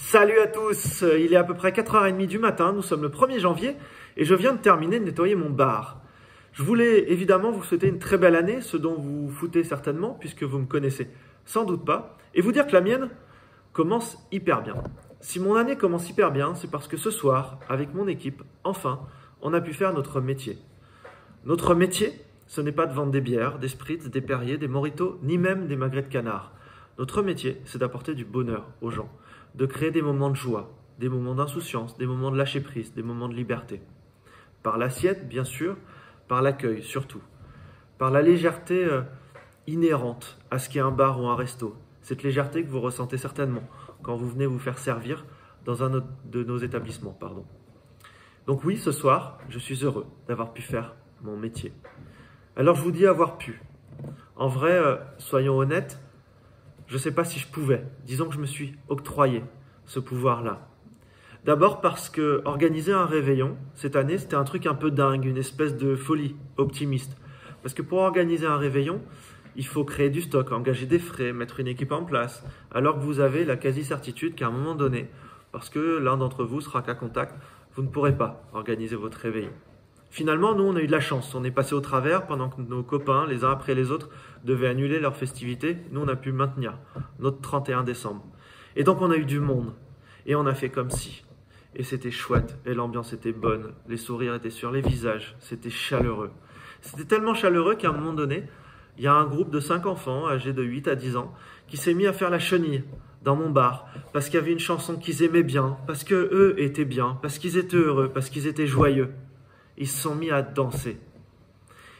Salut à tous, il est à peu près 4h30 du matin, nous sommes le 1er janvier et je viens de terminer de nettoyer mon bar. Je voulais évidemment vous souhaiter une très belle année, ce dont vous vous foutez certainement puisque vous me connaissez sans doute pas, et vous dire que la mienne commence hyper bien. Si mon année commence hyper bien, c'est parce que ce soir, avec mon équipe, enfin, on a pu faire notre métier. Notre métier, ce n'est pas de vendre des bières, des spritz, des Perrier, des mojitos, ni même des magrets de canard. Notre métier, c'est d'apporter du bonheur aux gens, de créer des moments de joie, des moments d'insouciance, des moments de lâcher prise, des moments de liberté. Par l'assiette, bien sûr, par l'accueil surtout, par la légèreté inhérente à ce qu'est un bar ou un resto. Cette légèreté que vous ressentez certainement quand vous venez vous faire servir dans un de nos établissements. Donc oui, ce soir, je suis heureux d'avoir pu faire mon métier. Alors je vous dis avoir pu. En vrai, soyons honnêtes, je ne sais pas si je pouvais. Disons que je me suis octroyé ce pouvoir-là. D'abord parce que organiser un réveillon, cette année, c'était un truc un peu dingue, une espèce de folie optimiste. Parce que pour organiser un réveillon, il faut créer du stock, engager des frais, mettre une équipe en place, alors que vous avez la quasi-certitude qu'à un moment donné, parce que l'un d'entre vous sera qu'à contact, vous ne pourrez pas organiser votre réveillon. Finalement, nous, on a eu de la chance. On est passé au travers pendant que nos copains, les uns après les autres, devaient annuler leurs festivités. Nous, on a pu maintenir notre 31 décembre. Et donc, on a eu du monde. Et on a fait comme si. Et c'était chouette. Et l'ambiance était bonne. Les sourires étaient sur les visages. C'était chaleureux. C'était tellement chaleureux qu'à un moment donné, il y a un groupe de 5 enfants, âgés de 8 à 10 ans, qui s'est mis à faire la chenille dans mon bar. Parce qu'il y avait une chanson qu'ils aimaient bien. Parce qu'eux étaient bien. Parce qu'ils étaient heureux. Parce qu'ils étaient joyeux. Ils se sont mis à danser.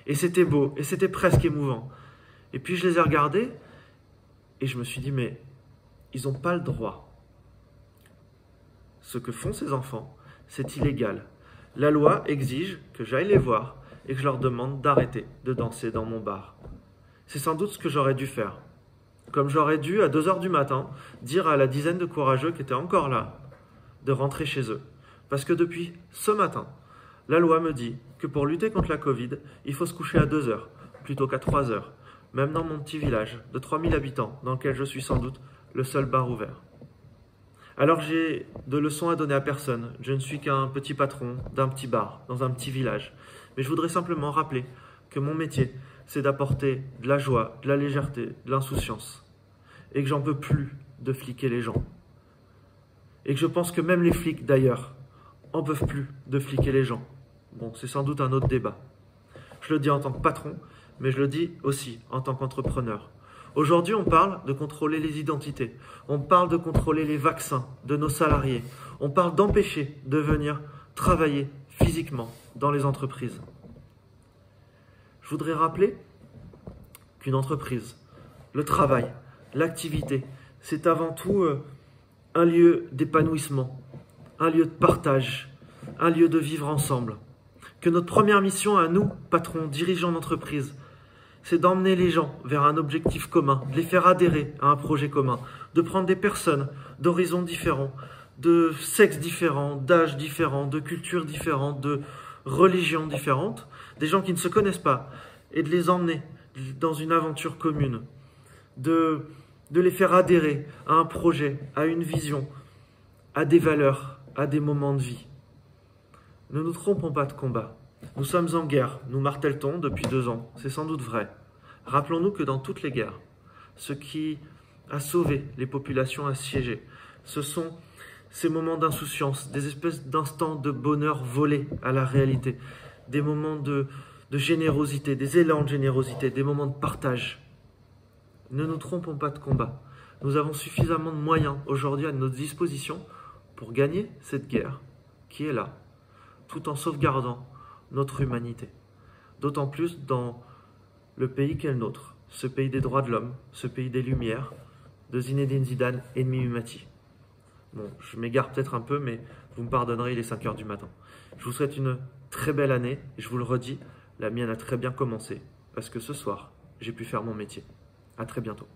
Et c'était beau, et c'était presque émouvant. Et puis je les ai regardés, et je me suis dit, mais ils n'ont pas le droit. Ce que font ces enfants, c'est illégal. La loi exige que j'aille les voir, et que je leur demande d'arrêter de danser dans mon bar. C'est sans doute ce que j'aurais dû faire. Comme j'aurais dû, à 2h du matin, dire à la dizaine de courageux qui étaient encore là, de rentrer chez eux. Parce que depuis ce matin, la loi me dit que pour lutter contre la Covid, il faut se coucher à 2h plutôt qu'à 3h, même dans mon petit village de 3000 habitants, dans lequel je suis sans doute le seul bar ouvert. Alors j'ai de leçons à donner à personne, je ne suis qu'un petit patron d'un petit bar, dans un petit village. Mais je voudrais simplement rappeler que mon métier, c'est d'apporter de la joie, de la légèreté, de l'insouciance. Et que j'en peux plus de fliquer les gens. Et que je pense que même les flics d'ailleurs en peuvent plus de fliquer les gens. Bon, c'est sans doute un autre débat. Je le dis en tant que patron, mais je le dis aussi en tant qu'entrepreneur. Aujourd'hui, on parle de contrôler les identités. On parle de contrôler les vaccins de nos salariés. On parle d'empêcher de venir travailler physiquement dans les entreprises. Je voudrais rappeler qu'une entreprise, le travail, l'activité, c'est avant tout un lieu d'épanouissement, un lieu de partage, un lieu de vivre ensemble. Que notre première mission à nous, patrons, dirigeants d'entreprise, c'est d'emmener les gens vers un objectif commun, de les faire adhérer à un projet commun, de prendre des personnes d'horizons différents, de sexes différents, d'âges différents, de cultures différentes, de religions différentes, des gens qui ne se connaissent pas, et de les emmener dans une aventure commune, de les faire adhérer à un projet, à une vision, à des valeurs, à des moments de vie. Ne nous trompons pas de combat. Nous sommes en guerre, nous martèle-t-on depuis 2 ans. C'est sans doute vrai. Rappelons-nous que dans toutes les guerres, ce qui a sauvé les populations assiégées, ce sont ces moments d'insouciance, des espèces d'instants de bonheur volés à la réalité, des moments de générosité, des élans de générosité, des moments de partage. Ne nous trompons pas de combat. Nous avons suffisamment de moyens aujourd'hui à notre disposition pour gagner cette guerre qui est là, tout en sauvegardant notre humanité. D'autant plus dans le pays qu'est le nôtre, ce pays des droits de l'homme, ce pays des Lumières, de Zinedine Zidane et de Mimi Mati. Bon, je m'égare peut-être un peu, mais vous me pardonnerez, il est 5h du matin. Je vous souhaite une très belle année, et je vous le redis, la mienne a très bien commencé, parce que ce soir, j'ai pu faire mon métier. À très bientôt.